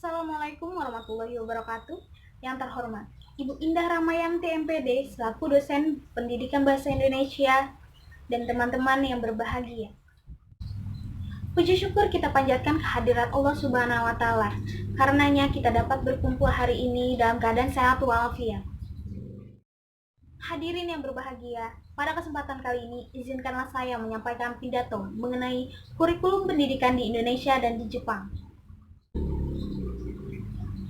Assalamualaikum warahmatullahi wabarakatuh. Yang terhormat, Ibu Indah Ramayanti MPD selaku dosen Pendidikan Bahasa Indonesia dan teman-teman yang berbahagia. Puji syukur kita panjatkan kehadirat Allah Subhanahu wa taala. Karenanya kita dapat berkumpul hari ini dalam keadaan sehat walafiat. Hadirin yang berbahagia, pada kesempatan kali ini izinkanlah saya menyampaikan pidato mengenai kurikulum pendidikan di Indonesia dan di Jepang.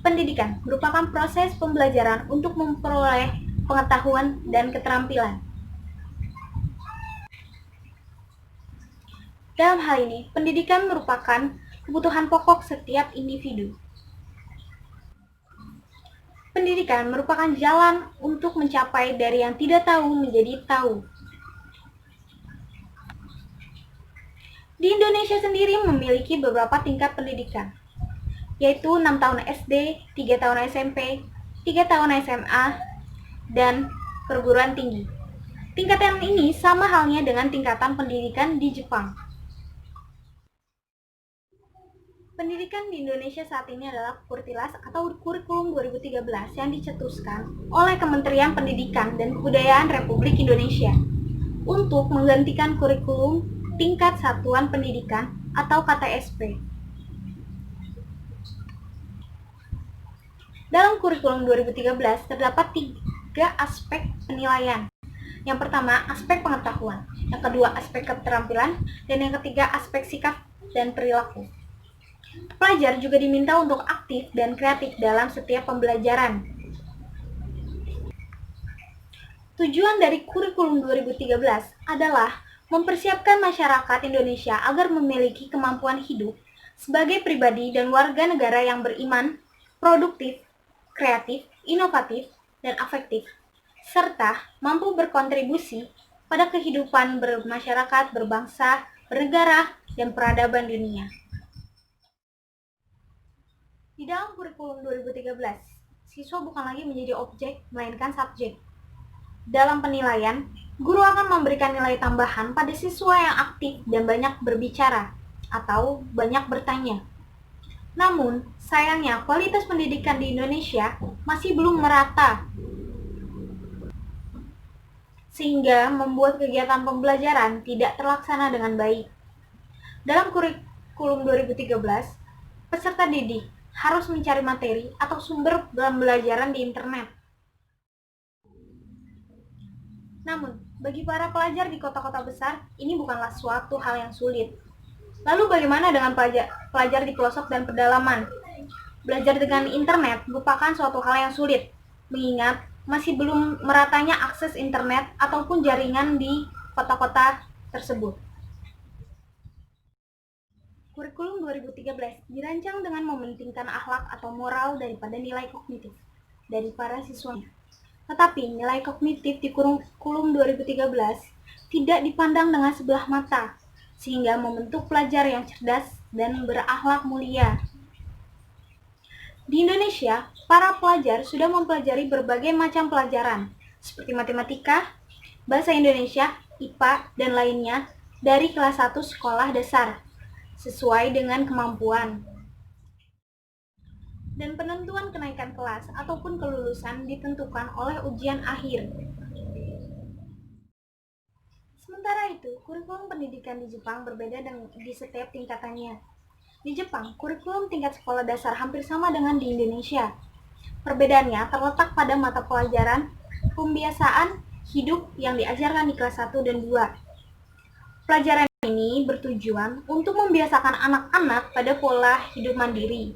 Pendidikan merupakan proses pembelajaran untuk memperoleh pengetahuan dan keterampilan. Dalam hal ini, pendidikan merupakan kebutuhan pokok setiap individu. Pendidikan merupakan jalan untuk mencapai dari yang tidak tahu menjadi tahu. Di Indonesia sendiri memiliki beberapa tingkat pendidikan, yaitu 6 tahun SD, 3 tahun SMP, 3 tahun SMA, dan perguruan tinggi. Tingkatan ini sama halnya dengan tingkatan pendidikan di Jepang. Pendidikan di Indonesia saat ini adalah Kurtilas atau Kurikulum 2013 yang dicetuskan oleh Kementerian Pendidikan dan Kebudayaan Republik Indonesia untuk menggantikan kurikulum tingkat satuan pendidikan atau KTSP. Dalam kurikulum 2013 terdapat 3 aspek penilaian. Yang pertama, aspek pengetahuan. Yang kedua, aspek keterampilan. Dan yang ketiga, aspek sikap dan perilaku. Pelajar juga diminta untuk aktif dan kreatif dalam setiap pembelajaran. Tujuan dari kurikulum 2013 adalah mempersiapkan masyarakat Indonesia agar memiliki kemampuan hidup sebagai pribadi dan warga negara yang beriman, produktif, kreatif, inovatif, dan afektif, serta mampu berkontribusi pada kehidupan bermasyarakat, berbangsa, bernegara, dan peradaban dunia. Di dalam kurikulum 2013, siswa bukan lagi menjadi objek, melainkan subjek. Dalam penilaian, guru akan memberikan nilai tambahan pada siswa yang aktif dan banyak berbicara atau banyak bertanya. Namun, sayangnya kualitas pendidikan di Indonesia masih belum merata, sehingga membuat kegiatan pembelajaran tidak terlaksana dengan baik. Dalam kurikulum 2013, peserta didik harus mencari materi atau sumber pembelajaran di internet. Namun, bagi para pelajar di kota-kota besar, ini bukanlah suatu hal yang sulit. Lalu bagaimana dengan pelajar di pelosok dan pedalaman? Belajar dengan internet merupakan suatu hal yang sulit, mengingat masih belum meratanya akses internet ataupun jaringan di kota-kota tersebut. Kurikulum 2013 dirancang dengan mementingkan akhlak atau moral daripada nilai kognitif dari para siswanya. Tetapi nilai kognitif di kurikulum 2013 tidak dipandang dengan sebelah mata, sehingga membentuk pelajar yang cerdas dan berakhlak mulia. Di Indonesia, para pelajar sudah mempelajari berbagai macam pelajaran, seperti matematika, bahasa Indonesia, IPA, dan lainnya dari kelas 1 sekolah dasar, sesuai dengan kemampuan. Dan penentuan kenaikan kelas ataupun kelulusan ditentukan oleh ujian akhir. Sementara itu, kurikulum pendidikan di Jepang berbeda di setiap tingkatannya. Di Jepang, kurikulum tingkat sekolah dasar hampir sama dengan di Indonesia. Perbedaannya terletak pada mata pelajaran pembiasaan hidup yang diajarkan di kelas 1 dan 2. Pelajaran ini bertujuan untuk membiasakan anak-anak pada pola hidup mandiri.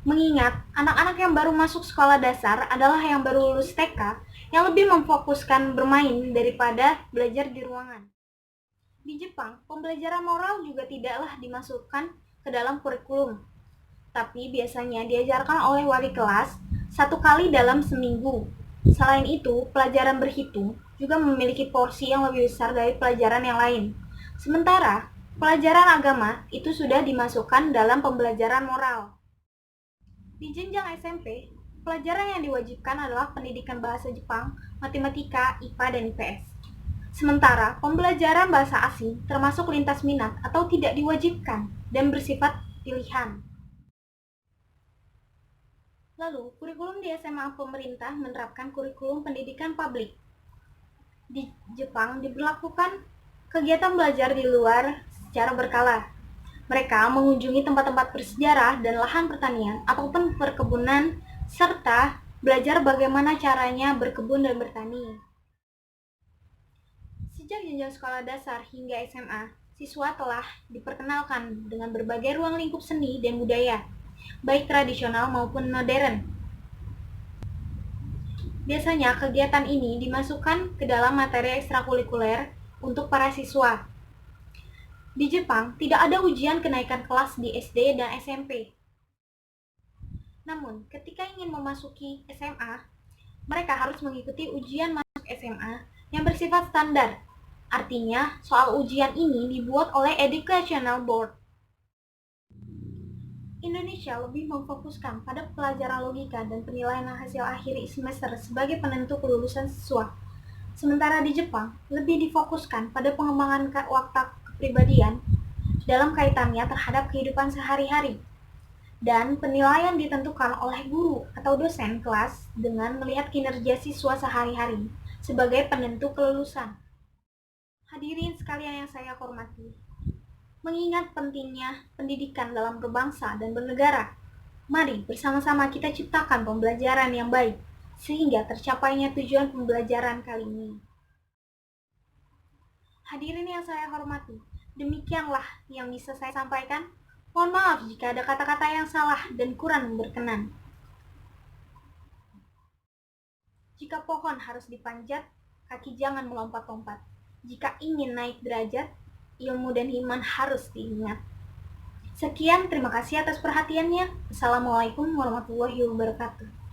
Mengingat anak-anak yang baru masuk sekolah dasar adalah yang baru lulus TK, yang lebih memfokuskan bermain daripada belajar di ruangan. Di Jepang, pembelajaran moral juga tidaklah dimasukkan ke dalam kurikulum, tapi biasanya diajarkan oleh wali kelas 1 kali dalam seminggu. Selain itu, pelajaran berhitung juga memiliki porsi yang lebih besar dari pelajaran yang lain. Sementara, pelajaran agama itu sudah dimasukkan dalam pembelajaran moral. Di jenjang SMP, pelajaran yang diwajibkan adalah pendidikan bahasa Jepang, matematika, IPA, dan IPS. Sementara, pembelajaran bahasa asing termasuk lintas minat atau tidak diwajibkan dan bersifat pilihan. Lalu, kurikulum di SMA pemerintah menerapkan kurikulum pendidikan publik. Di Jepang diberlakukan kegiatan belajar di luar secara berkala. Mereka mengunjungi tempat-tempat bersejarah dan lahan pertanian ataupun perkebunan, serta belajar bagaimana caranya berkebun dan bertani. Sejak jenjang sekolah dasar hingga SMA, siswa telah diperkenalkan dengan berbagai ruang lingkup seni dan budaya, baik tradisional maupun modern. Biasanya kegiatan ini dimasukkan ke dalam materi ekstrakurikuler untuk para siswa. Di Jepang, tidak ada ujian kenaikan kelas di SD dan SMP. Namun, ketika ingin memasuki SMA, mereka harus mengikuti ujian masuk SMA yang bersifat standar. Artinya, soal ujian ini dibuat oleh Educational Board. Indonesia lebih memfokuskan pada pelajaran logika dan penilaian hasil akhir semester sebagai penentu kelulusan siswa. Sementara di Jepang, lebih difokuskan pada pengembangan watak kepribadian dalam kaitannya terhadap kehidupan sehari-hari. Dan penilaian ditentukan oleh guru atau dosen kelas dengan melihat kinerja siswa sehari-hari sebagai penentu kelulusan. Hadirin sekalian yang saya hormati, mengingat pentingnya pendidikan dalam berbangsa dan bernegara, mari bersama-sama kita ciptakan pembelajaran yang baik, sehingga tercapainya tujuan pembelajaran kali ini. Hadirin yang saya hormati, demikianlah yang bisa saya sampaikan. Mohon maaf jika ada kata-kata yang salah dan kurang berkenan. Jika pohon harus dipanjat, kaki jangan melompat-lompat. Jika ingin naik derajat, ilmu dan iman harus diingat. Sekian, terima kasih atas perhatiannya. Assalamualaikum warahmatullahi wabarakatuh.